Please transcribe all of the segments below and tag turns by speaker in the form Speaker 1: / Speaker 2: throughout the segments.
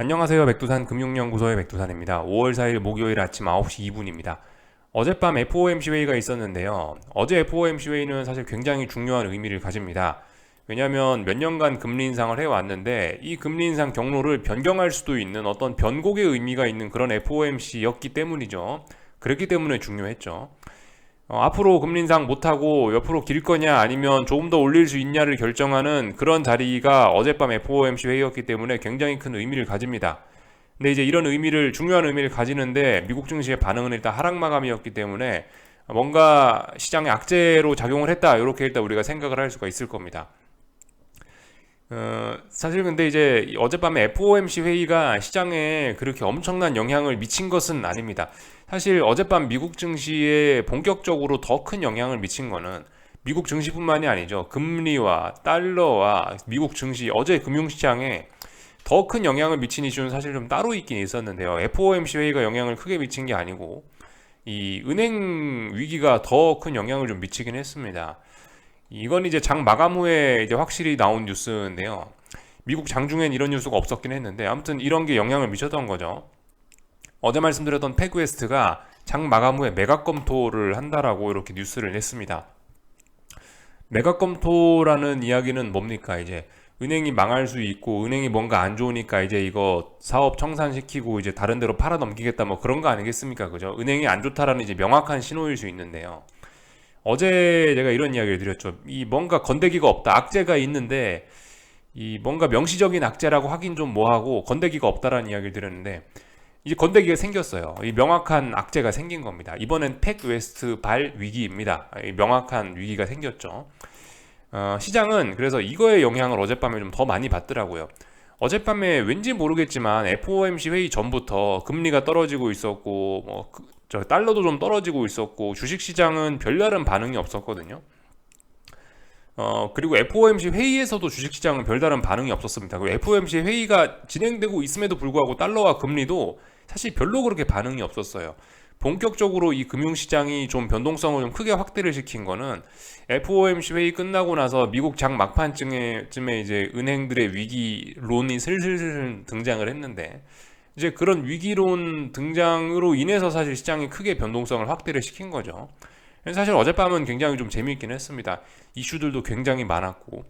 Speaker 1: 안녕하세요. 백두산 금융연구소의 백두산입니다. 5월 4일 목요일 아침 9시 2분입니다. 어젯밤 FOMC 회의가 있었는데요. 어제 FOMC 회의는 사실 굉장히 중요한 의미를 가집니다. 왜냐하면 몇 년간 금리 인상을 해왔는데 이 금리 인상 경로를 변경할 수도 있는 어떤 변곡의 의미가 있는 그런 FOMC였기 때문이죠. 그랬기 때문에 중요했죠. 앞으로 금리 인상 못하고 옆으로 길 거냐 아니면 조금 더 올릴 수 있냐를 결정하는 그런 자리가 어젯밤 FOMC 회의였기 때문에 굉장히 큰 의미를 가집니다. 근데 이제 이런 의미를 중요한 의미를 가지는데 미국 증시의 반응은 일단 하락 마감이었기 때문에 뭔가 시장의 악재로 작용을 했다 이렇게 일단 우리가 생각을 할 수가 있을 겁니다. 사실 근데 이제 어젯밤에 FOMC 회의가 시장에 그렇게 엄청난 영향을 미친 것은 아닙니다. 사실 어젯밤 미국 증시에 본격적으로 더 큰 영향을 미친 거는 미국 증시뿐만이 아니죠. 금리와 달러와 미국 증시, 어제 금융시장에 더 큰 영향을 미친 이슈는 사실 좀 따로 있긴 있었는데요. FOMC 회의가 영향을 크게 미친 게 아니고 이 은행 위기가 더 큰 영향을 좀 미치긴 했습니다. 이건 이제 장 마감 후에 이제 확실히 나온 뉴스인데요. 미국 장중엔 이런 뉴스가 없었긴 했는데 아무튼 이런 게 영향을 미쳤던 거죠. 어제 말씀드렸던 패그웨스트가 장 마감 후에 매각 검토를 한다라고 이렇게 뉴스를 냈습니다. 매각 검토라는 이야기는 뭡니까? 이제 은행이 망할 수 있고 은행이 뭔가 안 좋으니까 이제 이거 사업 청산시키고 이제 다른 데로 팔아 넘기겠다 뭐 그런 거 아니겠습니까? 그죠? 은행이 안 좋다라는 이제 명확한 신호일 수 있는데요. 어제 제가 이런 이야기를 드렸죠. 이 뭔가 건데기가 없다. 악재가 있는데 이 뭔가 명시적인 악재라고 하긴 좀 뭐하고 건데기가 없다라는 이야기를 드렸는데 이제 건데기가 생겼어요. 이 명확한 악재가 생긴 겁니다. 이번엔 팩 웨스트 발 위기입니다. 이 명확한 위기가 생겼죠. 시장은 그래서 이거의 영향을 어젯밤에 좀 더 많이 받더라고요. 어젯밤에 왠지 모르겠지만 FOMC 회의 전부터 금리가 떨어지고 있었고 저 달러도 좀 떨어지고 있었고 주식시장은 별다른 반응이 없었거든요. 그리고 FOMC 회의에서도 주식시장은 별다른 반응이 없었습니다. 그리고 FOMC 회의가 진행되고 있음에도 불구하고 달러와 금리도 사실 별로 그렇게 반응이 없었어요. 본격적으로 이 금융시장이 좀 변동성을 좀 크게 확대를 시킨 거는 FOMC 회의 끝나고 나서 미국 장 막판쯤에 이제 은행들의 위기론이 슬슬 등장을 했는데 이제 그런 위기론 등장으로 인해서 사실 시장이 크게 변동성을 확대를 시킨 거죠. 사실 어젯밤은 굉장히 좀 재미있긴 했습니다. 이슈들도 굉장히 많았고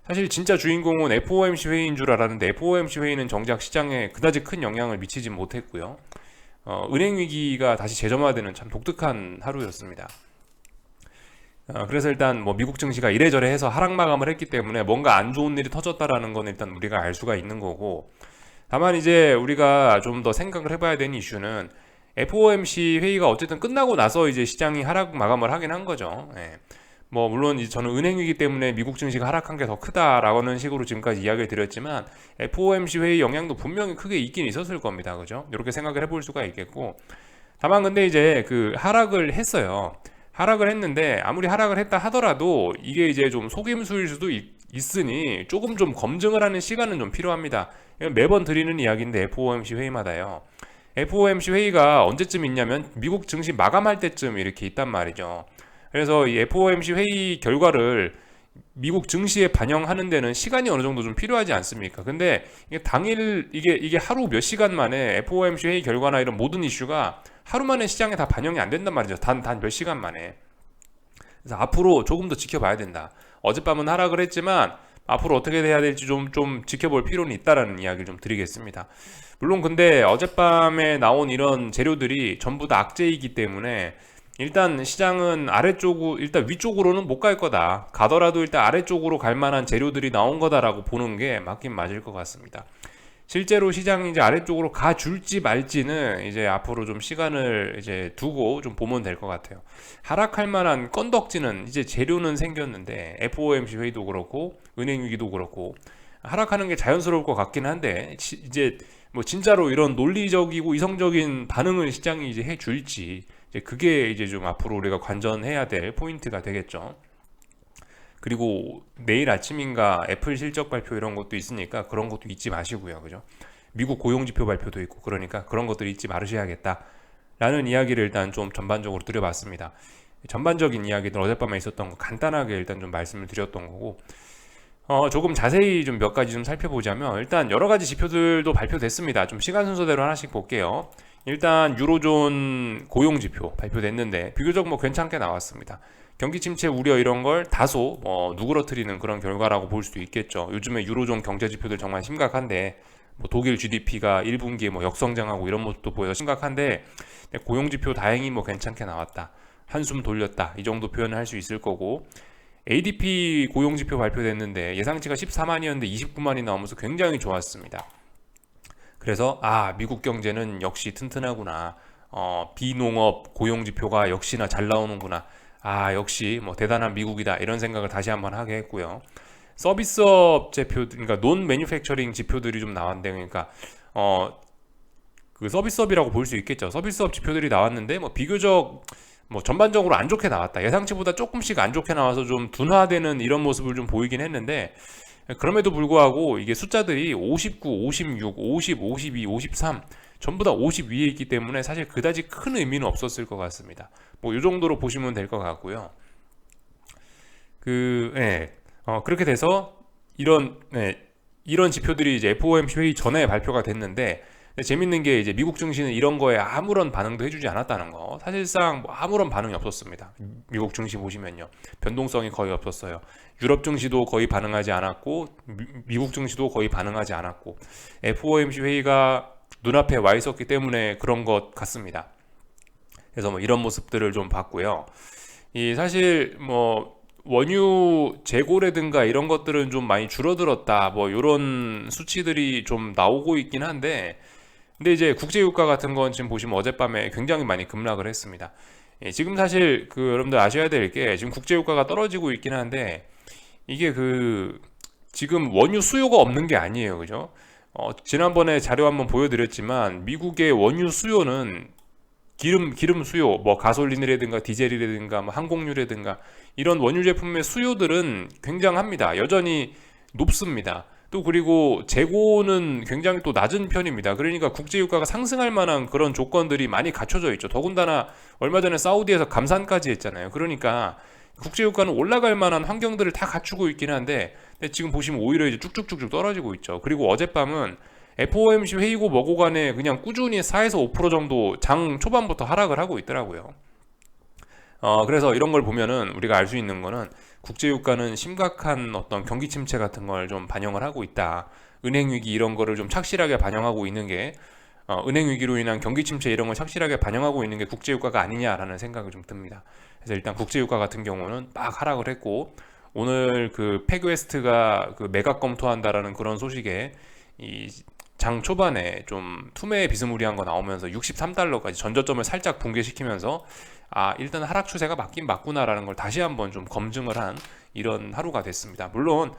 Speaker 1: 사실 진짜 주인공은 FOMC 회의인 줄 알았는데 FOMC 회의는 정작 시장에 그다지 큰 영향을 미치진 못했고요. 은행 위기가 다시 재점화되는 참 독특한 하루였습니다. 그래서 일단 뭐 미국 증시가 이래저래 해서 하락 마감을 했기 때문에 뭔가 안 좋은 일이 터졌다라는 건 일단 우리가 알 수가 있는 거고 다만 이제 우리가 좀 더 생각을 해봐야 되는 이슈는 FOMC 회의가 어쨌든 끝나고 나서 이제 시장이 하락 마감을 하긴 한 거죠. 예. 뭐 물론 저는 은행 위기 때문에 미국 증시가 하락한 게 더 크다라는 식으로 지금까지 이야기를 드렸지만 FOMC 회의 영향도 분명히 크게 있긴 있었을 겁니다. 그죠? 이렇게 생각을 해볼 수가 있겠고 다만 근데 이제 그 하락을 했어요. 하락을 했는데 아무리 하락을 했다 하더라도 이게 이제 좀 속임수일 수도 있으니 조금 좀 검증을 하는 시간은 좀 필요합니다. 매번 드리는 이야기인데 FOMC 회의마다요. FOMC 회의가 언제쯤 있냐면 미국 증시 마감할 때쯤 이렇게 있단 말이죠. 그래서 이 FOMC 회의 결과를 미국 증시에 반영하는 데는 시간이 어느 정도 좀 필요하지 않습니까? 근데 이게 당일 이게 하루 몇 시간 만에 FOMC 회의 결과나 이런 모든 이슈가 하루 만에 시장에 다 반영이 안 된단 말이죠. 단 몇 시간 만에. 그래서 앞으로 조금 더 지켜봐야 된다. 어젯밤은 하락을 했지만 앞으로 어떻게 돼야 될지 좀 지켜볼 필요는 있다라는 이야기를 좀 드리겠습니다. 물론 근데 어젯밤에 나온 이런 재료들이 전부 다 악재이기 때문에 일단 시장은 일단 위쪽으로는 못 갈 거다. 가더라도 일단 아래쪽으로 갈 만한 재료들이 나온 거다라고 보는 게 맞긴 맞을 것 같습니다. 실제로 시장이 이제 아래쪽으로 가 줄지 말지는 이제 앞으로 좀 시간을 이제 두고 좀 보면 될 것 같아요. 하락할 만한 건덕지는 이제 재료는 생겼는데 FOMC 회의도 그렇고 은행 위기도 그렇고 하락하는 게 자연스러울 것 같긴 한데 이제 뭐 진짜로 이런 논리적이고 이성적인 반응을 시장이 이제 해줄지 이제 그게 이제 좀 앞으로 우리가 관전해야 될 포인트가 되겠죠. 그리고 내일 아침인가 애플 실적 발표 이런 것도 있으니까 그런 것도 잊지 마시고요. 그죠? 미국 고용지표 발표도 있고 그러니까 그런 것들 잊지 말으셔야겠다. 라는 이야기를 일단 좀 전반적으로 드려봤습니다. 전반적인 이야기들 어젯밤에 있었던 거 간단하게 일단 좀 말씀을 드렸던 거고 조금 자세히 좀 몇 가지 좀 살펴보자면 일단 여러 가지 지표들도 발표됐습니다. 좀 시간 순서대로 하나씩 볼게요. 일단 유로존 고용 지표 발표됐는데 비교적 뭐 괜찮게 나왔습니다. 경기 침체 우려 이런 걸 다소 누그러뜨리는 그런 결과라고 볼 수도 있겠죠. 요즘에 유로존 경제 지표들 정말 심각한데 뭐 독일 GDP가 1분기에 뭐 역성장하고 이런 모습도 보여서 심각한데 고용 지표 다행히 뭐 괜찮게 나왔다. 한숨 돌렸다. 이 정도 표현을 할 수 있을 거고 ADP 고용지표 발표됐는데 예상치가 14만이었는데 29만이 나오면서 굉장히 좋았습니다. 그래서 미국 경제는 역시 튼튼하구나. 비농업 고용지표가 역시나 잘 나오는구나. 역시 뭐 대단한 미국이다. 이런 생각을 다시 한번 하게 했고요. 서비스업 지표, 그러니까 논 매뉴팩처링 지표들이 좀 나왔는데, 그러니까 그 서비스업이라고 볼 수 있겠죠. 서비스업 지표들이 나왔는데 뭐 비교적 뭐 전반적으로 안 좋게 나왔다. 예상치보다 조금씩 안 좋게 나와서 좀 둔화되는 이런 모습을 좀 보이긴 했는데 그럼에도 불구하고 이게 숫자들이 59, 56, 50, 52, 53 전부 다 50 위에 있기 때문에 사실 그다지 큰 의미는 없었을 것 같습니다. 뭐 이 정도로 보시면 될 것 같고요. 그렇게 돼서 이런 지표들이 이제 FOMC 회의 전에 발표가 됐는데 재밌는 게 이제 미국 증시는 이런 거에 아무런 반응도 해주지 않았다는 거. 사실상 뭐 아무런 반응이 없었습니다. 미국 증시 보시면요. 변동성이 거의 없었어요. 유럽 증시도 거의 반응하지 않았고 미국 증시도 거의 반응하지 않았고 FOMC 회의가 눈앞에 와 있었기 때문에 그런 것 같습니다. 그래서 뭐 이런 모습들을 좀 봤고요. 사실 뭐 원유 재고라든가 이런 것들은 좀 많이 줄어들었다. 뭐 이런 수치들이 좀 나오고 있긴 한데 근데 이제 국제유가 같은 건 지금 보시면 어젯밤에 굉장히 많이 급락을 했습니다. 지금 사실 여러분들 아셔야 될 게 지금 국제유가가 떨어지고 있긴 한데 이게 지금 원유 수요가 없는 게 아니에요. 그죠? 지난번에 자료 한번 보여드렸지만 미국의 원유 수요는 기름 수요, 뭐 가솔린이라든가 디젤이라든가 뭐 항공유라든가 이런 원유 제품의 수요들은 굉장합니다. 여전히 높습니다. 또 그리고 재고는 굉장히 또 낮은 편입니다. 그러니까 국제유가가 상승할 만한 그런 조건들이 많이 갖춰져 있죠. 더군다나 얼마 전에 사우디에서 감산까지 했잖아요. 그러니까 국제유가는 올라갈 만한 환경들을 다 갖추고 있긴 한데 근데 지금 보시면 오히려 이제 쭉쭉쭉쭉 떨어지고 있죠. 그리고 어젯밤은 FOMC 회의고 뭐고 간에 그냥 꾸준히 4에서 5% 정도 장 초반부터 하락을 하고 있더라고요. 그래서 이런 걸 보면은 우리가 알 수 있는 거는 국제유가는 심각한 어떤 경기 침체 같은 걸 좀 반영을 하고 있다. 은행 위기 이런 거를 좀 착실하게 반영하고 있는 게 은행 위기로 인한 경기 침체 이런 걸 착실하게 반영하고 있는 게 국제유가가 아니냐라는 생각이 좀 듭니다. 그래서 일단 국제유가 같은 경우는 막 하락을 했고 오늘 패그웨스트가 매각 검토한다라는 그런 소식에 이 장 초반에 좀 투매 비스무리한 거 나오면서 63달러까지 전저점을 살짝 붕괴시키면서 일단 하락 추세가 맞긴 맞구나라는 걸 다시 한번 좀 검증을 한 이런 하루가 됐습니다. 물론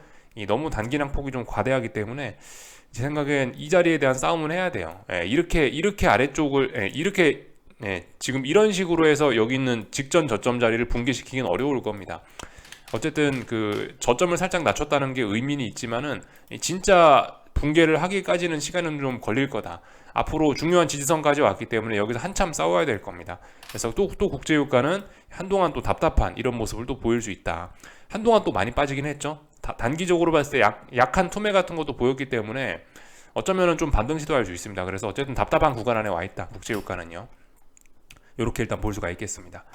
Speaker 1: 너무 단기랑 폭이 좀 과대하기 때문에 제 생각엔 이 자리에 대한 싸움은 해야 돼요. 이렇게 아래쪽을 지금 이런 식으로 해서 여기 있는 직전 저점 자리를 붕괴시키긴 어려울 겁니다. 어쨌든 저점을 살짝 낮췄다는 게 의미는 있지만은 진짜 붕괴를 하기까지는 시간은 좀 걸릴 거다. 앞으로 중요한 지지선까지 왔기 때문에 여기서 한참 싸워야 될 겁니다. 그래서 또 국제유가는 한동안 또 답답한 이런 모습을 또 보일 수 있다. 한동안 또 많이 빠지긴 했죠. 단기적으로 봤을 때 약한 투매 같은 것도 보였기 때문에 어쩌면은 좀 반등 시도할 수 있습니다. 그래서 어쨌든 답답한 구간 안에 와 있다. 국제유가는요. 이렇게 일단 볼 수가 있겠습니다.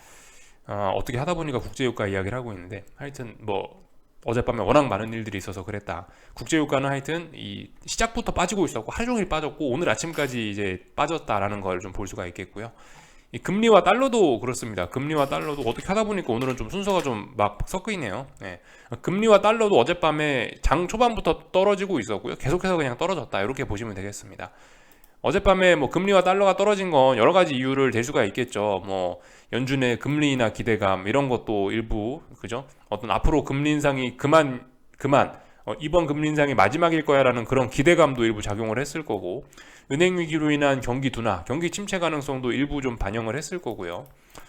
Speaker 1: 어떻게 하다 보니까 국제유가 이야기를 하고 있는데 하여튼 뭐 어젯밤에 워낙 많은 일들이 있어서 그랬다. 국제유가는 하여튼 이 시작부터 빠지고 있었고 하루 종일 빠졌고 오늘 아침까지 이제 빠졌다라는 걸 좀 볼 수가 있겠고요. 이 금리와 달러도 그렇습니다. 금리와 달러도 어떻게 하다 보니까 오늘은 좀 순서가 좀 막 섞이네요. 금리와 달러도 어젯밤에 장 초반부터 떨어지고 있었고요. 계속해서 그냥 떨어졌다. 이렇게 보시면 되겠습니다. 어젯밤에 뭐 금리와 달러가 떨어진 건 여러 가지 이유를 댈 수가 있겠죠. 뭐 연준의 금리 인하 기대감 이런 것도 일부 그죠? 어떤 앞으로 금리 인상이 그만 이번 금리 인상이 마지막일 거야라는 그런 기대감도 일부 작용을 했을 거고 은행 위기로 인한 경기 둔화, 경기 침체 가능성도 일부 좀 반영을 했을 거고요.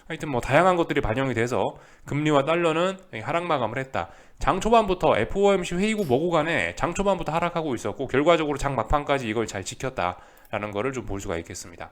Speaker 1: 하여튼 뭐 다양한 것들이 반영이 돼서 금리와 달러는 하락 마감을 했다. 장 초반부터 FOMC 회의고 뭐고 간에 장 초반부터 하락하고 있었고 결과적으로 장 막판까지 이걸 잘 지켰다라는 거를 좀 볼 수가 있겠습니다.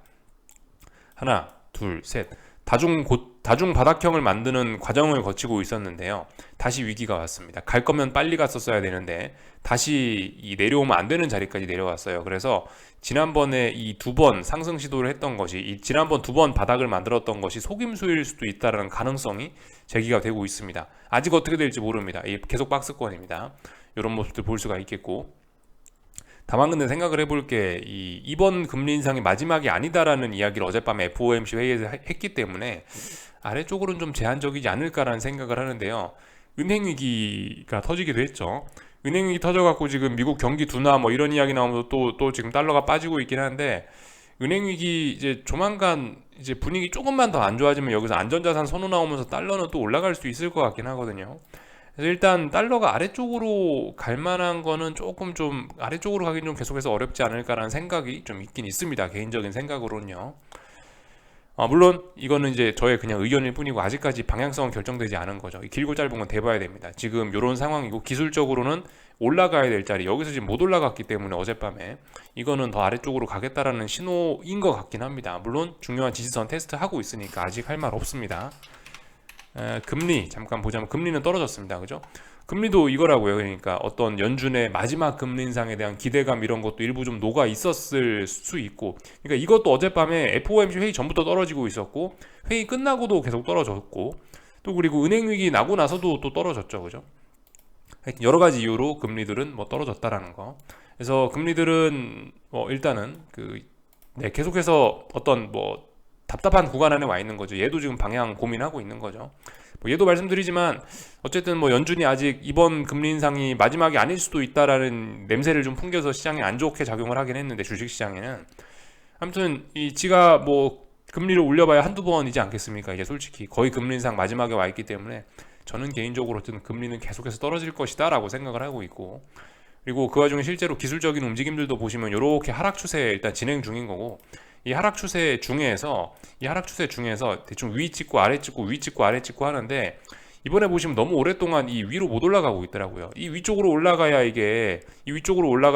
Speaker 1: 하나, 둘, 셋. 다중 바닥형을 만드는 과정을 거치고 있었는데요. 다시 위기가 왔습니다. 갈 거면 빨리 갔었어야 되는데 다시 이 내려오면 안 되는 자리까지 내려왔어요. 그래서 지난번에 이 두 번 상승 시도를 했던 것이, 이 지난번 두 번 바닥을 만들었던 것이 속임수일 수도 있다는 가능성이 제기가 되고 있습니다. 아직 어떻게 될지 모릅니다. 계속 박스권입니다. 이런 모습들 볼 수가 있겠고, 다만 근데 생각을 해볼 게 이번 금리 인상이 마지막이 아니다라는 이야기를 어젯밤에 FOMC 회의에서 했기 때문에 아래쪽으로는 좀 제한적이지 않을까라는 생각을 하는데요. 은행 위기가 터지기도 했죠. 은행 위기 터져갖고 지금 미국 경기 둔화 뭐 이런 이야기 나오면서 또 지금 달러가 빠지고 있긴 한데, 은행 위기 이제 조만간 이제 분위기 조금만 더 안 좋아지면 여기서 안전자산 선호 나오면서 달러는 또 올라갈 수 있을 것 같긴 하거든요. 그래서 일단 달러가 아래쪽으로 갈 만한 거는 조금 좀 아래쪽으로 가긴 좀 계속해서 어렵지 않을까라는 생각이 좀 있긴 있습니다. 개인적인 생각으로는요. 물론 이거는 이제 저의 그냥 의견일 뿐이고 아직까지 방향성은 결정되지 않은 거죠. 길고 짧은 건 대봐야 됩니다. 지금 이런 상황이고 기술적으로는 올라가야 될 자리, 여기서 지금 못 올라갔기 때문에 어젯밤에 이거는 더 아래쪽으로 가겠다라는 신호인 것 같긴 합니다. 물론 중요한 지지선 테스트 하고 있으니까 아직 할 말 없습니다. 금리 잠깐 보자면 금리는 떨어졌습니다. 그죠? 금리도 이거라고요. 그러니까 어떤 연준의 마지막 금리 인상에 대한 기대감 이런 것도 일부 좀 녹아 있었을 수 있고, 그러니까 이것도 어젯밤에 FOMC 회의 전부터 떨어지고 있었고 회의 끝나고도 계속 떨어졌고, 또 그리고 은행 위기 나고 나서도 또 떨어졌죠. 그죠? 여러 가지 이유로 금리들은 뭐 떨어졌다라는 거. 그래서 금리들은 뭐 일단은 계속해서 어떤 뭐 답답한 구간 안에 와 있는 거죠. 얘도 지금 방향 고민하고 있는 거죠. 뭐 얘도 말씀드리지만 어쨌든 뭐 연준이 아직 이번 금리 인상이 마지막이 아닐 수도 있다라는 냄새를 좀 풍겨서 시장에 안 좋게 작용을 하긴 했는데, 주식 시장에는 아무튼 지가 뭐 금리를 올려봐야 한두 번이지 않겠습니까? 이제 솔직히 거의 금리 인상 마지막에 와 있기 때문에 저는 개인적으로 어쨌든 금리는 계속해서 떨어질 것이다 라고 생각을 하고 있고, 그리고 그 와중에 실제로 기술적인 움직임들도 보시면 이렇게 하락 추세 일단 진행 중인 거고, 이 하락 추세 중에서 대충 위 찍고 아래 찍고 위 찍고 아래 찍고 하는데, 이번에 보시면 너무 오랫동안 이 위로 못 올라가고 있더라고요. 이 위쪽으로 올라가야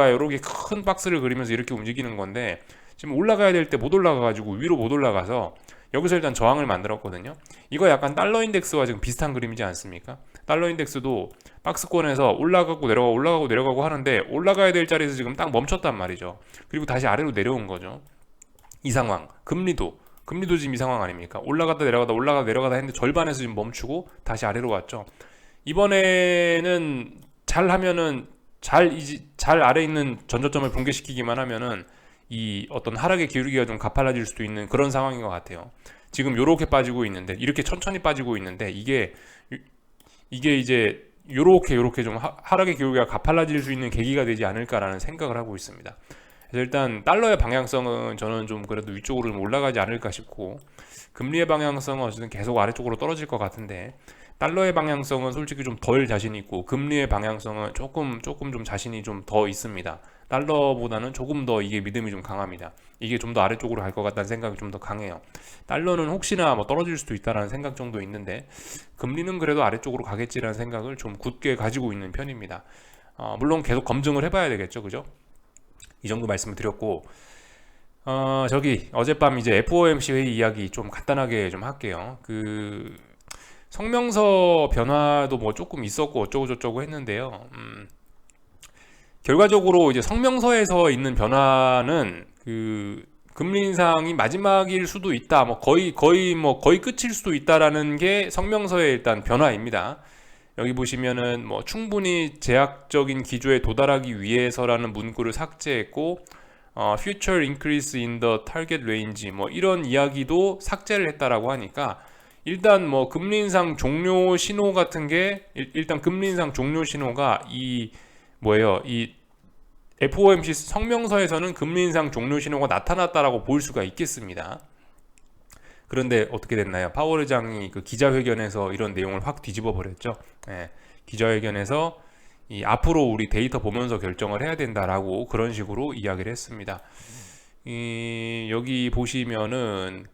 Speaker 1: 이렇게 큰 박스를 그리면서 이렇게 움직이는 건데, 지금 올라가야 될 때 못 올라가가지고 위로 못 올라가서 여기서 일단 저항을 만들었거든요. 이거 약간 달러 인덱스와 지금 비슷한 그림이지 않습니까? 달러 인덱스도 박스권에서 올라가고 내려가고 하는데, 올라가야 될 자리에서 지금 딱 멈췄단 말이죠. 그리고 다시 아래로 내려온 거죠. 이 상황, 금리도 지금 이 상황 아닙니까? 올라갔다 내려가다 했는데 절반에서 지금 멈추고 다시 아래로 왔죠. 이번에는 잘하면은 잘 아래 있는 전저점을 붕괴시키기만 하면은 이 어떤 하락의 기울기가 좀 가팔라질 수도 있는 그런 상황인 것 같아요. 지금 요렇게 빠지고 있는데, 이렇게 천천히 빠지고 있는데, 이게 이제 요렇게 좀 하락의 기울기가 가팔라질 수 있는 계기가 되지 않을까라는 생각을 하고 있습니다. 그래서 일단 달러의 방향성은 저는 좀 그래도 위쪽으로 좀 올라가지 않을까 싶고, 금리의 방향성은 어쨌든 계속 아래쪽으로 떨어질 것 같은데, 달러의 방향성은 솔직히 좀 덜 자신 있고 금리의 방향성은 조금 좀 자신이 좀 더 있습니다. 달러보다는 조금 더 이게 믿음이 좀 강합니다. 이게 좀 더 아래쪽으로 갈 것 같다는 생각이 좀 더 강해요. 달러는 혹시나 뭐 떨어질 수도 있다라는 생각 정도 있는데, 금리는 그래도 아래쪽으로 가겠지라는 생각을 좀 굳게 가지고 있는 편입니다. 물론 계속 검증을 해봐야 되겠죠, 그죠? 이 정도 말씀을 드렸고, 어젯밤 이제 FOMC 회의 이야기 좀 간단하게 좀 할게요. 성명서 변화도 뭐 조금 있었고 어쩌고저쩌고 했는데요. 결과적으로 이제 성명서에서 있는 변화는 금리 인상이 마지막일 수도 있다, 뭐 거의 끝일 수도 있다라는 게 성명서의 일단 변화입니다. 여기 보시면은 뭐 충분히 제약적인 기조에 도달하기 위해서라는 문구를 삭제했고, future increase in the target range 뭐 이런 이야기도 삭제를 했다라고 하니까, 일단 뭐 금리 인상 종료 신호 같은 게, 일단 금리 인상 종료 신호가 이 FOMC 성명서에서는 금리 인상 종료 신호가 나타났다라고 볼 수가 있겠습니다. 그런데 어떻게 됐나요? 파월 의장이 기자회견에서 이런 내용을 확 뒤집어 버렸죠. 기자회견에서 앞으로 우리 데이터 보면서 결정을 해야 된다라고 그런 식으로 이야기를 했습니다. 여기 보시면은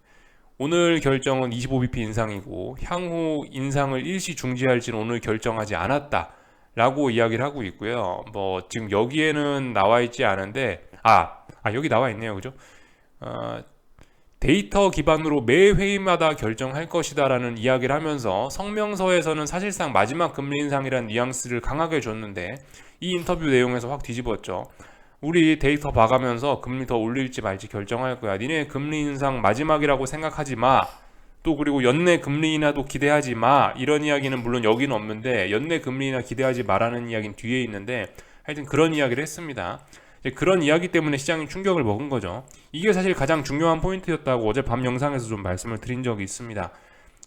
Speaker 1: 오늘 결정은 25bp 인상이고 향후 인상을 일시 중지할지는 오늘 결정하지 않았다라고 이야기를 하고 있고요. 뭐 지금 여기에는 나와 있지 않은데, 여기 나와 있네요, 그죠? 데이터 기반으로 매 회의마다 결정할 것이다라는 이야기를 하면서 성명서에서는 사실상 마지막 금리 인상이라는 뉘앙스를 강하게 줬는데 이 인터뷰 내용에서 확 뒤집었죠. 우리 데이터 봐가면서 금리 더 올릴지 말지 결정할 거야. 니네 금리 인상 마지막이라고 생각하지 마. 또 그리고 연내 금리 인하도 기대하지 마. 이런 이야기는 물론 여기는 없는데 연내 금리 인하 기대하지 마라는 이야기는 뒤에 있는데 하여튼 그런 이야기를 했습니다. 그런 이야기 때문에 시장이 충격을 먹은 거죠. 이게 사실 가장 중요한 포인트였다고 어젯밤 영상에서 좀 말씀을 드린 적이 있습니다.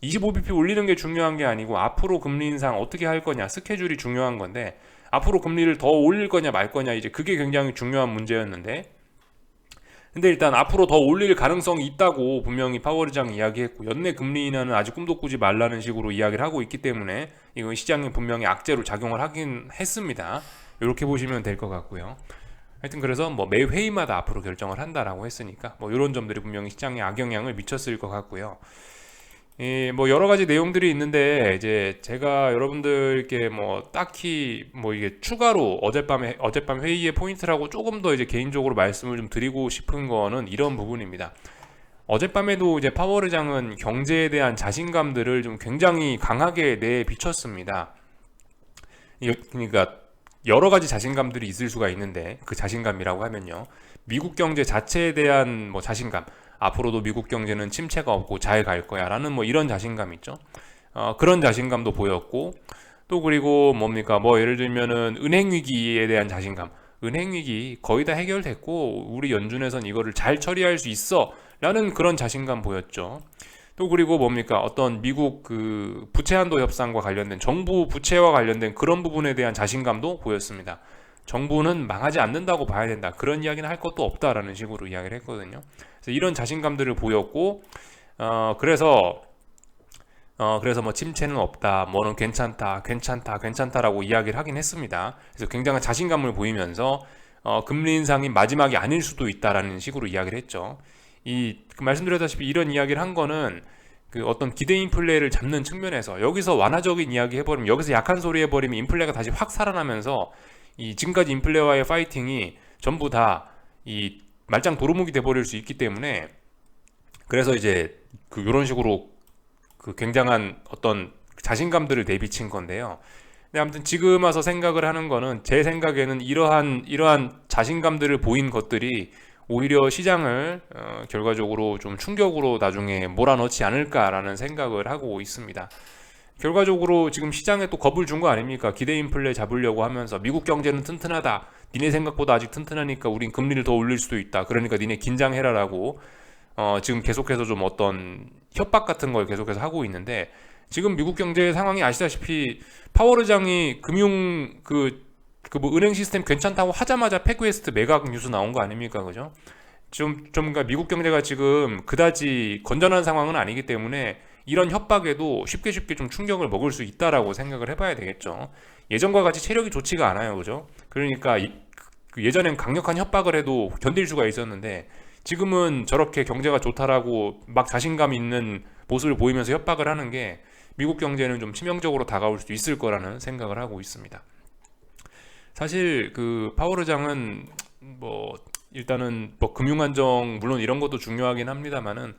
Speaker 1: 25bp 올리는 게 중요한 게 아니고 앞으로 금리 인상 어떻게 할 거냐, 스케줄이 중요한 건데 앞으로 금리를 더 올릴 거냐 말 거냐, 이제 그게 굉장히 중요한 문제였는데, 근데 일단 앞으로 더 올릴 가능성이 있다고 분명히 파월 의장이 이야기했고 연내 금리 인하는 아직 꿈도 꾸지 말라는 식으로 이야기를 하고 있기 때문에 이건 시장에 분명히 악재로 작용을 하긴 했습니다. 이렇게 보시면 될 것 같고요. 하여튼 그래서 뭐 매 회의마다 앞으로 결정을 한다라고 했으니까 뭐 이런 점들이 분명히 시장에 악영향을 미쳤을 것 같고요. 뭐 여러 가지 내용들이 있는데 이제 제가 여러분들께 뭐 딱히 뭐 이게 추가로 어젯밤 회의의 포인트라고 조금 더 이제 개인적으로 말씀을 좀 드리고 싶은 거는 이런 부분입니다. 어젯밤에도 이제 파월 의장은 경제에 대한 자신감들을 좀 굉장히 강하게 내비쳤습니다. 그러니까 여러 가지 자신감들이 있을 수가 있는데 그 자신감이라고 하면요, 미국 경제 자체에 대한 뭐 자신감, 앞으로도 미국 경제는 침체가 없고 잘 갈 거야 라는 뭐 이런 자신감 있죠. 그런 자신감도 보였고, 또 그리고 뭡니까, 뭐 예를 들면은 은행 위기에 대한 자신감, 은행 위기 거의 다 해결됐고 우리 연준에선 이거를 잘 처리할 수 있어 라는 그런 자신감 보였죠. 또 그리고 뭡니까, 어떤 미국 그 부채 한도 협상과 관련된 정부 부채와 관련된 그런 부분에 대한 자신감도 보였습니다. 정부는 망하지 않는다고 봐야 된다, 그런 이야기는 할 것도 없다라는 식으로 이야기를 했거든요. 그래서 이런 자신감들을 보였고, 그래서 뭐 침체는 없다, 뭐는 괜찮다라고 이야기를 하긴 했습니다. 그래서 굉장한 자신감을 보이면서 금리 인상이 마지막이 아닐 수도 있다라는 식으로 이야기를 했죠. 말씀드렸다시피 이런 이야기를 한 거는 그 어떤 기대 인플레를 잡는 측면에서 여기서 완화적인 이야기 해버리면, 여기서 약한 소리 해버리면 인플레가 다시 확 살아나면서 이 지금까지 인플레와의 파이팅이 전부 다 이 말짱 도루묵이 돼버릴 수 있기 때문에, 그래서 이제 그 이런 식으로 그 굉장한 어떤 자신감들을 내비친 건데요. 근데 아무튼 지금 와서 생각을 하는 거는, 제 생각에는 이러한 자신감들을 보인 것들이 오히려 시장을 결과적으로 좀 충격으로 나중에 몰아넣지 않을까라는 생각을 하고 있습니다. 결과적으로 지금 시장에 또 겁을 준 거 아닙니까? 기대 인플레 잡으려고 하면서 미국 경제는 튼튼하다, 니네 생각보다 아직 튼튼하니까 우린 금리를 더 올릴 수도 있다, 그러니까 니네 긴장해라라고 지금 계속해서 좀 어떤 협박 같은 걸 계속해서 하고 있는데, 지금 미국 경제 상황이 아시다시피 파월 의장이 뭐 은행 시스템 괜찮다고 하자마자 패그웨스트 매각 뉴스 나온 거 아닙니까? 그죠? 그러니까 미국 경제가 지금 그다지 건전한 상황은 아니기 때문에 이런 협박에도 쉽게 좀 충격을 먹을 수 있다라고 생각을 해봐야 되겠죠. 예전과 같이 체력이 좋지가 않아요, 그죠? 그러니까 예전엔 강력한 협박을 해도 견딜 수가 있었는데 지금은 저렇게 경제가 좋다라고 막 자신감 있는 모습을 보이면서 협박을 하는 게 미국 경제는 좀 치명적으로 다가올 수도 있을 거라는 생각을 하고 있습니다. 사실 그 파월 의장은 뭐 일단은 뭐 금융안정 물론 이런 것도 중요하긴 합니다만은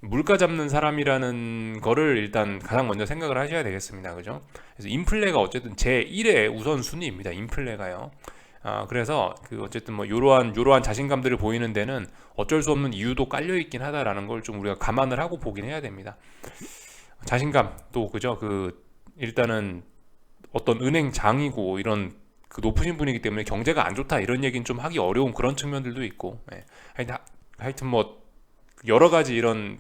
Speaker 1: 물가 잡는 사람이라는 거를 일단 가장 먼저 생각을 하셔야 되겠습니다. 그죠? 그래서 인플레가 어쨌든 제1의 우선순위입니다. 인플레가요. 그래서 그 어쨌든 뭐 요러한 자신감들을 보이는 데는 어쩔 수 없는 이유도 깔려 있긴 하다라는 걸 좀 우리가 감안을 하고 보긴 해야 됩니다. 자신감 또 그죠? 일단은 어떤 은행장이고 이런 그 높으신 분이기 때문에 경제가 안 좋다 이런 얘기는 좀 하기 어려운 그런 측면들도 있고, 하여튼 뭐 여러 가지 이런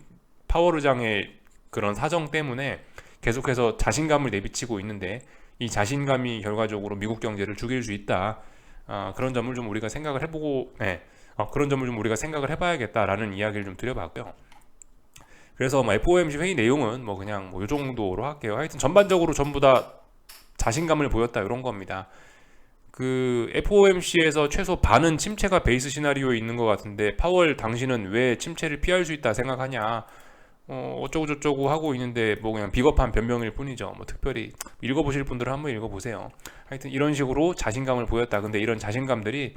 Speaker 1: 파월 의장의 그런 사정 때문에 계속해서 자신감을 내비치고 있는데 이 자신감이 결과적으로 미국 경제를 죽일 수 있다. 그런 점을 좀 우리가 생각을 해보고, 그런 점을 좀 우리가 생각을 해봐야겠다라는 이야기를 좀 드려봤고요. 그래서 뭐 FOMC 회의 내용은 뭐 그냥 뭐 이 정도로 할게요. 하여튼 전반적으로 전부 다 자신감을 보였다 이런 겁니다. 그 FOMC에서 최소 반은 침체가 베이스 시나리오에 있는 것 같은데 파월 당신은 왜 침체를 피할 수 있다 생각하냐, 어쩌고 저쩌고 하고 있는데 뭐 그냥 비겁한 변명일 뿐이죠. 뭐 특별히 읽어보실 분들은 한번 읽어보세요. 하여튼 이런 식으로 자신감을 보였다. 근데 이런 자신감들이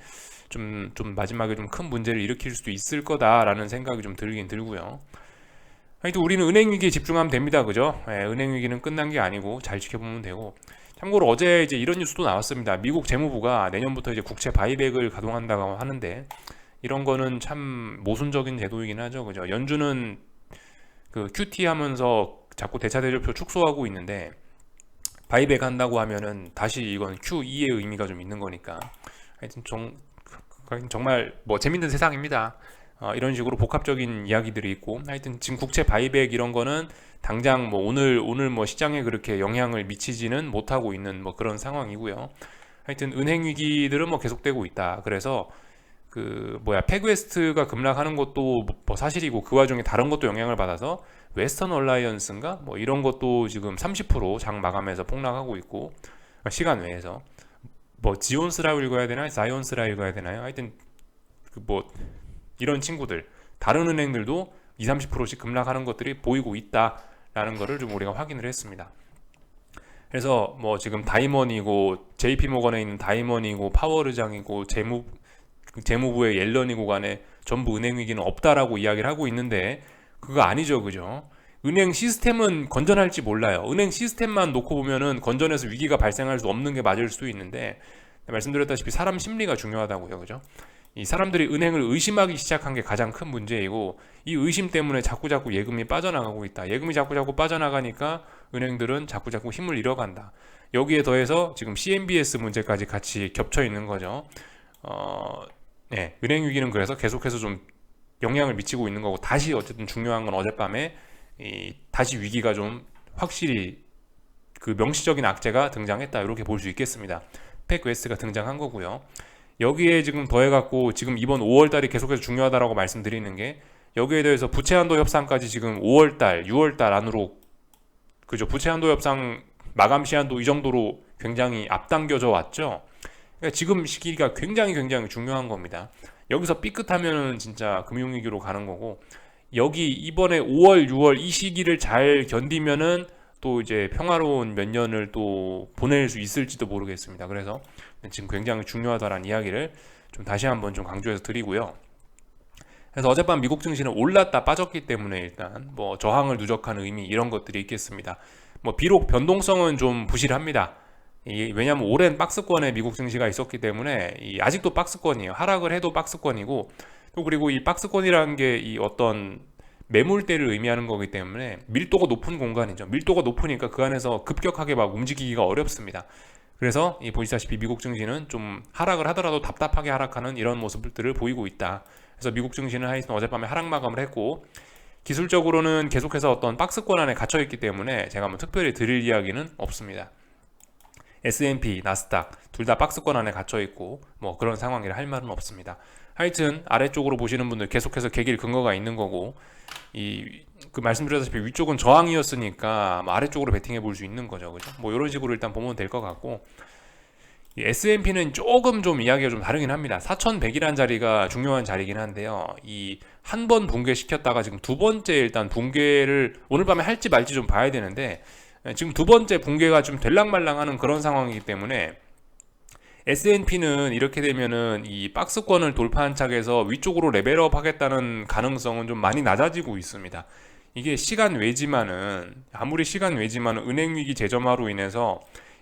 Speaker 1: 좀 마지막에 좀 큰 문제를 일으킬 수도 있을 거다라는 생각이 좀 들긴 들고요. 하여튼 우리는 은행 위기에 집중하면 됩니다. 그죠? 예, 은행 위기는 끝난 게 아니고 잘 지켜보면 되고. 참고로 어제 이제 이런 뉴스도 나왔습니다. 미국 재무부가 내년부터 이제 국채 바이백을 가동한다고 하는데, 이런 거는 참 모순적인 제도이긴 하죠. 그죠? 연준은 그 QT 하면서 자꾸 대차대조표 축소하고 있는데, 바이백 한다고 하면은 다시 이건 QE의 의미가 좀 있는 거니까. 하여튼 정말 뭐 재밌는 세상입니다. 이런 식으로 복합적인 이야기들이 있고, 하여튼 지금 국채 바이백 이런 거는 당장 뭐 오늘 뭐 시장에 그렇게 영향을 미치지는 못하고 있는 뭐 그런 상황이고요. 하여튼 은행 위기들은 뭐 계속되고 있다. 그래서 그 뭐야 패그웨스트가 급락하는 것도 뭐 사실이고, 그 와중에 다른 것도 영향을 받아서 웨스턴 얼라이언스인가 뭐 이런 것도 지금 30% 장 마감해서 폭락하고 있고, 시간 외에서 뭐 지온스라 읽어야 되나 자이온스라 읽어야 되나요? 하여튼 그 뭐 이런 친구들, 다른 은행들도 20-30%씩 급락하는 것들이 보이고 있다라는 거를 좀 우리가 확인을 했습니다. 그래서 뭐 지금 다이먼이고 JP모건에 있는 다이먼이고 파월의장이고 재무부의 옐런이고 간에 전부 은행 위기는 없다라고 이야기를 하고 있는데, 그거 아니죠. 그죠? 은행 시스템은 건전할지 몰라요. 은행 시스템만 놓고 보면은 건전해서 위기가 발생할 수 없는 게 맞을 수도 있는데, 말씀드렸다시피 사람 심리가 중요하다고요. 그죠? 이 사람들이 은행을 의심하기 시작한 게 가장 큰 문제이고, 이 의심 때문에 자꾸자꾸 예금이 빠져나가고 있다. 예금이 자꾸자꾸 빠져나가니까 은행들은 자꾸자꾸 힘을 잃어간다. 여기에 더해서 지금 CMBS 문제까지 같이 겹쳐 있는 거죠. 네, 은행 위기는 그래서 계속해서 좀 영향을 미치고 있는 거고, 다시 어쨌든 중요한 건 어젯밤에 다시 위기가 좀 확실히 그 명시적인 악재가 등장했다, 이렇게 볼 수 있겠습니다. 팩웨스트가 등장한 거고요. 여기에 지금 더해갖고 지금 이번 5월달이 계속해서 중요하다라고 말씀드리는 게, 여기에 대해서 부채한도 협상까지 지금 5월달, 6월달 안으로, 그죠? 부채한도 협상 마감 시한도 이 정도로 굉장히 앞당겨져 왔죠. 그러니까 지금 시기가 굉장히 중요한 겁니다. 여기서 삐끗하면은 진짜 금융위기로 가는 거고, 여기 이번에 5월, 6월 이 시기를 잘 견디면은 또 이제 평화로운 몇 년을 또 보낼 수 있을지도 모르겠습니다. 그래서 지금 굉장히 중요하다라는 이야기를 좀 다시 한번 좀 강조해서 드리고요. 그래서 어젯밤 미국 증시는 올랐다 빠졌기 때문에 일단 뭐 저항을 누적한 의미, 이런 것들이 있겠습니다. 뭐 비록 변동성은 좀 부실합니다. 왜냐하면 오랜 박스권에 미국 증시가 있었기 때문에 아직도 박스권이에요. 하락을 해도 박스권이고, 또 그리고 이 박스권이라는 게 이 어떤 매물대를 의미하는 거기 때문에 밀도가 높은 공간이죠. 밀도가 높으니까 그 안에서 급격하게 막 움직이기가 어렵습니다. 그래서 보시다시피 미국 증시는 좀 하락을 하더라도 답답하게 하락하는 이런 모습들을 보이고 있다. 그래서 미국 증시는 하여튼 어젯밤에 하락 마감을 했고, 기술적으로는 계속해서 어떤 박스권 안에 갇혀있기 때문에 제가 뭐 특별히 드릴 이야기는 없습니다. S&P, 나스닥 둘 다 박스권 안에 갇혀있고 뭐 그런 상황이라 할 말은 없습니다. 하여튼 아래쪽으로 보시는 분들 계속해서 개길 근거가 있는 거고, 그 말씀드렸다시피 위쪽은 저항이었으니까 아래쪽으로 베팅해 볼 수 있는 거죠. 그죠? 뭐 이런 식으로 일단 보면 될 것 같고, S&P는 조금 좀 이야기가 좀 다르긴 합니다. 4100이라는 자리가 중요한 자리긴 한데요. 한 번 붕괴시켰다가 지금 두 번째 일단 붕괴를 오늘 밤에 할지 말지 좀 봐야 되는데, 지금 두 번째 붕괴가 좀 될랑말랑하는 그런 상황이기 때문에 S&P는 이렇게 되면은 이 박스권을 돌파한 차에서 위쪽으로 레벨업 하겠다는 가능성은 좀 많이 낮아지고 있습니다. 이게 시간 외지만은, 아무리 시간 외지만은 은행위기 재점화로 인해서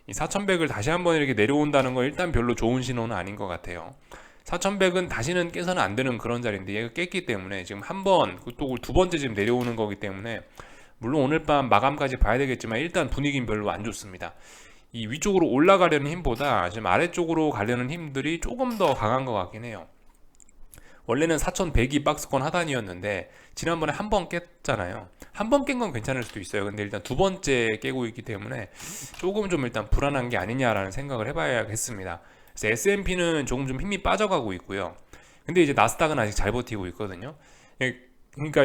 Speaker 1: 이 4100을 다시 한번 이렇게 내려온다는 건 일단 별로 좋은 신호는 아닌 것 같아요. 4100은 다시는 깨서는 안 되는 그런 자리인데, 얘가 깼기 때문에 지금 한 번, 또 두 번째 지금 내려오는 거기 때문에, 물론 오늘 밤 마감까지 봐야 되겠지만 일단 분위기는 별로 안 좋습니다. 이 위쪽으로 올라가려는 힘보다 지금 아래쪽으로 가려는 힘들이 조금 더 강한 것 같긴 해요. 원래는 4100이 박스권 하단이었는데 지난번에 한 번 깼잖아요. 한 번 깬 건 괜찮을 수도 있어요. 근데 일단 두 번째 깨고 있기 때문에 조금 좀 일단 불안한 게 아니냐라는 생각을 해봐야겠습니다. 그래서 S&P는 조금 좀 힘이 빠져가고 있고요. 근데 이제 나스닥은 아직 잘 버티고 있거든요. 그러니까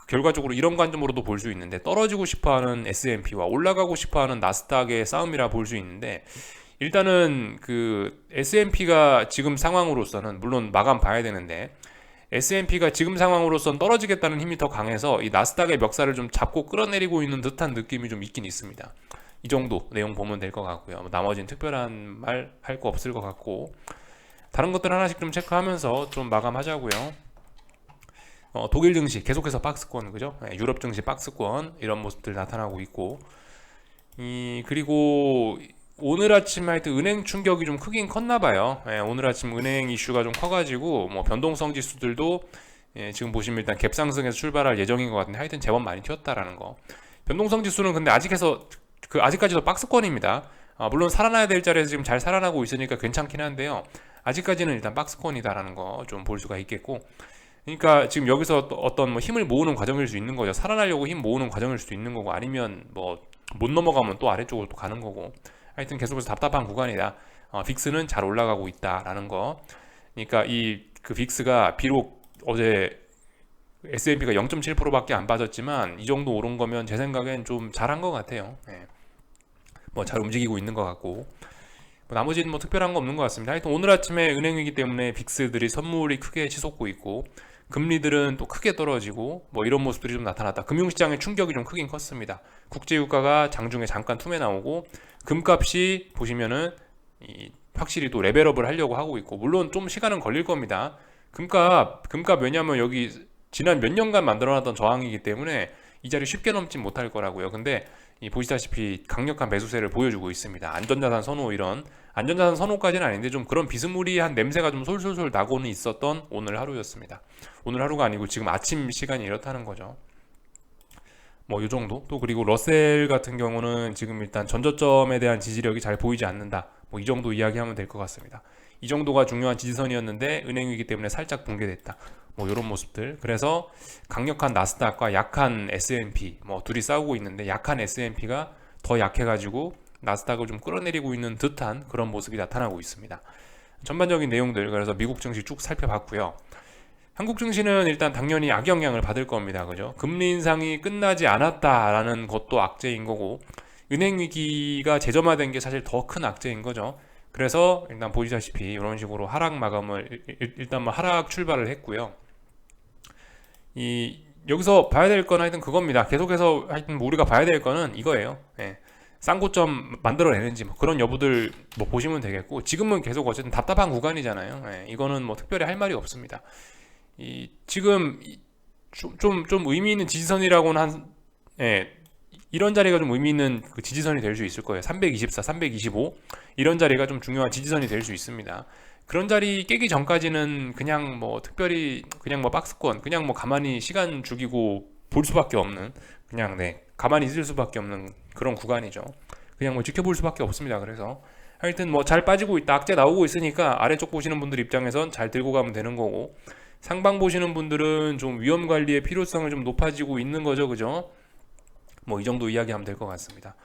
Speaker 1: 결과적으로 이런 관점으로도 볼 수 있는데, 떨어지고 싶어하는 S&P와 올라가고 싶어하는 나스닥의 싸움이라 볼 수 있는데, 일단은 그 S&P가 지금 상황으로서는 물론 마감 봐야 되는데, S&P가 지금 상황으로서는 떨어지겠다는 힘이 더 강해서 이 나스닥의 멱살을 좀 잡고 끌어내리고 있는 듯한 느낌이 좀 있긴 있습니다. 이 정도 내용 보면 될 것 같고요. 나머지는 특별한 말 할 거 없을 것 같고, 다른 것들 하나씩 좀 체크하면서 좀 마감하자고요. 독일 증시 계속해서 박스권, 그죠? 유럽 증시 박스권 이런 모습들 나타나고 있고, 그리고 오늘 아침 하여튼 은행 충격이 좀 크긴 컸나 봐요. 오늘 아침 은행 이슈가 좀 커가지고 뭐 변동성 지수들도 지금 보시면 일단 갭상승에서 출발할 예정인 것 같은데 하여튼 제법 많이 튀었다라는 거. 변동성 지수는 근데 아직까지도 박스권입니다. 물론 살아나야 될 자리에서 지금 잘 살아나고 있으니까 괜찮긴 한데요. 아직까지는 일단 박스권이다라는 거 좀 볼 수가 있겠고, 그러니까 지금 여기서 어떤 뭐 힘을 모으는 과정일 수 있는 거죠. 살아나려고 힘 모으는 과정일 수도 있는 거고, 아니면 뭐 못 넘어가면 또 아래쪽으로 또 가는 거고, 하여튼 계속해서 답답한 구간이다. 빅스는 잘 올라가고 있다라는 거. 그러니까 그 빅스가 비록 어제 S&P가 0.7%밖에 안 빠졌지만 이 정도 오른 거면 제 생각엔 좀 잘한 것 같아요. 뭐 잘 움직이고 있는 것 같고, 뭐 나머지는 뭐 특별한 거 없는 것 같습니다. 하여튼 오늘 아침에 은행위기 때문에 빅스들이 선물이 크게 치솟고 있고, 금리들은 또 크게 떨어지고, 뭐 이런 모습들이 좀 나타났다. 금융시장의 충격이 좀 크긴 컸습니다. 국제유가가 장중에 잠깐 툼에 나오고, 금값이 보시면은 확실히 또 레벨업을 하려고 하고 있고, 물론 좀 시간은 걸릴 겁니다. 금값 왜냐면 여기 지난 몇 년간 만들어놨던 저항이기 때문에 이 자리 쉽게 넘진 못할 거라고요. 근데 보시다시피 강력한 매수세를 보여주고 있습니다. 안전자산 선호, 이런 안전자산 선호까지는 아닌데 좀 그런 비스무리한 냄새가 좀 솔솔솔 나고는 있었던 오늘 하루였습니다. 오늘 하루가 아니고 지금 아침 시간이 이렇다는 거죠. 뭐 이 정도. 또 그리고 러셀 같은 경우는 지금 일단 전저점에 대한 지지력이 잘 보이지 않는다. 뭐 이 정도 이야기하면 될 것 같습니다. 이 정도가 중요한 지지선이었는데 은행위기 때문에 살짝 붕괴됐다. 뭐 이런 모습들. 그래서 강력한 나스닥과 약한 S&P 뭐 둘이 싸우고 있는데, 약한 S&P가 더 약해가지고 나스닥을 좀 끌어내리고 있는 듯한 그런 모습이 나타나고 있습니다. 전반적인 내용들, 그래서 미국 증시 쭉 살펴봤고요. 한국 증시는 일단 당연히 악영향을 받을 겁니다. 그죠? 금리 인상이 끝나지 않았다라는 것도 악재인 거고, 은행 위기가 재점화된 게 사실 더 큰 악재인 거죠. 그래서 일단 보시다시피 이런 식으로 하락 마감을 일단 뭐 하락 출발을 했고요. 여기서 봐야 될 건 하여튼 그겁니다. 계속해서 하여튼 뭐 우리가 봐야 될 거는 이거예요. 쌍고점 만들어내는지 뭐 그런 여부들 뭐 보시면 되겠고, 지금은 계속 어쨌든 답답한 구간이잖아요. 이거는 뭐 특별히 할 말이 없습니다. 지금 좀 의미 있는 지지선이라고는 이런 자리가 좀 의미 있는 그 지지선이 될 수 있을 거예요. 324, 325 이런 자리가 좀 중요한 지지선이 될 수 있습니다. 그런 자리 깨기 전까지는 그냥 뭐 특별히 그냥 뭐 박스권, 그냥 뭐 가만히 시간 죽이고 볼 수밖에 없는, 그냥 가만히 있을 수밖에 없는 그런 구간이죠. 그냥 뭐 지켜볼 수밖에 없습니다. 그래서 하여튼 뭐 잘 빠지고 있다, 악재 나오고 있으니까 아래쪽 보시는 분들 입장에선 잘 들고 가면 되는 거고, 상방 보시는 분들은 좀 위험 관리의 필요성을 좀 높아지고 있는 거죠. 그죠? 뭐 이 정도 이야기하면 될 것 같습니다.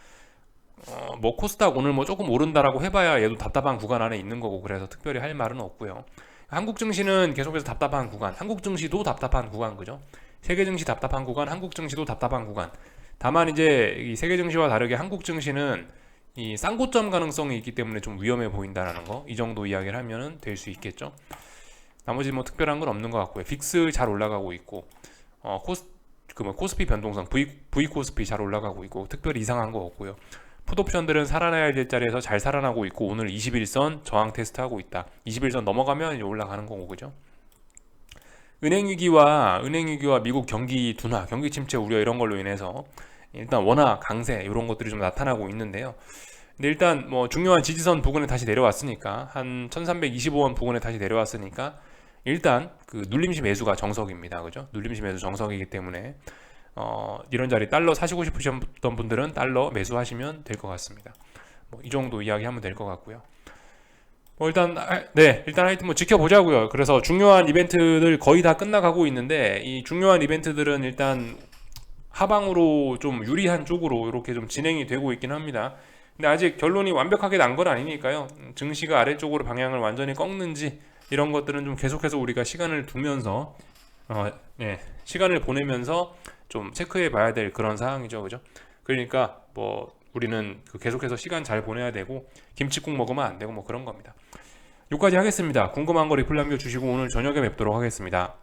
Speaker 1: 뭐 코스닥 오늘 뭐 조금 오른다라고 해봐야 얘도 답답한 구간 안에 있는 거고, 그래서 특별히 할 말은 없고요. 한국 증시는 계속해서 답답한 구간, 한국 증시도 답답한 구간, 그죠? 세계 증시 답답한 구간, 한국 증시도 답답한 구간. 다만 이제 이 세계 증시와 다르게 한국 증시는 이 쌍고점 가능성이 있기 때문에 좀 위험해 보인다라는 거, 이 정도 이야기를 하면은 될 수 있겠죠. 나머지 뭐 특별한 건 없는 것 같고요. 빅스 잘 올라가고 있고, 코스피 변동성 V 코스피 잘 올라가고 있고, 특별히 이상한 거 없고요. 풋옵션들은 살아나야 될 자리에서 잘 살아나고 있고, 오늘 21선 저항 테스트 하고 있다. 21선 넘어가면 이제 올라가는 거고, 그죠? 은행 위기와 미국 경기 둔화, 경기 침체 우려 이런 걸로 인해서 일단 원화 강세 이런 것들이 좀 나타나고 있는데요. 근데 일단 뭐 중요한 지지선 부근에 다시 내려왔으니까, 한 1325원 부근에 다시 내려왔으니까 일단 그 눌림시 매수가 정석입니다. 그죠? 눌림시 매수 정석이기 때문에 이런 자리 달러 사시고 싶으셨던 분들은 달러 매수하시면 될 것 같습니다. 뭐 이 정도 이야기하면 될 것 같고요. 뭐 일단 하여튼 뭐 지켜보자고요. 그래서 중요한 이벤트들 거의 다 끝나가고 있는데, 이 중요한 이벤트들은 일단 하방으로 좀 유리한 쪽으로 이렇게 좀 진행이 되고 있긴 합니다. 근데 아직 결론이 완벽하게 난 건 아니니까요. 증시가 아래쪽으로 방향을 완전히 꺾는지 이런 것들은 좀 계속해서 우리가 시간을 두면서 시간을 보내면서 좀 체크해 봐야 될 그런 상황이죠. 그죠? 그러니까 뭐 우리는 계속해서 시간 잘 보내야 되고, 김치국 먹으면 안 되고 뭐 그런 겁니다. 여기까지 하겠습니다. 궁금한 거 리플 남겨주시고 오늘 저녁에 뵙도록 하겠습니다.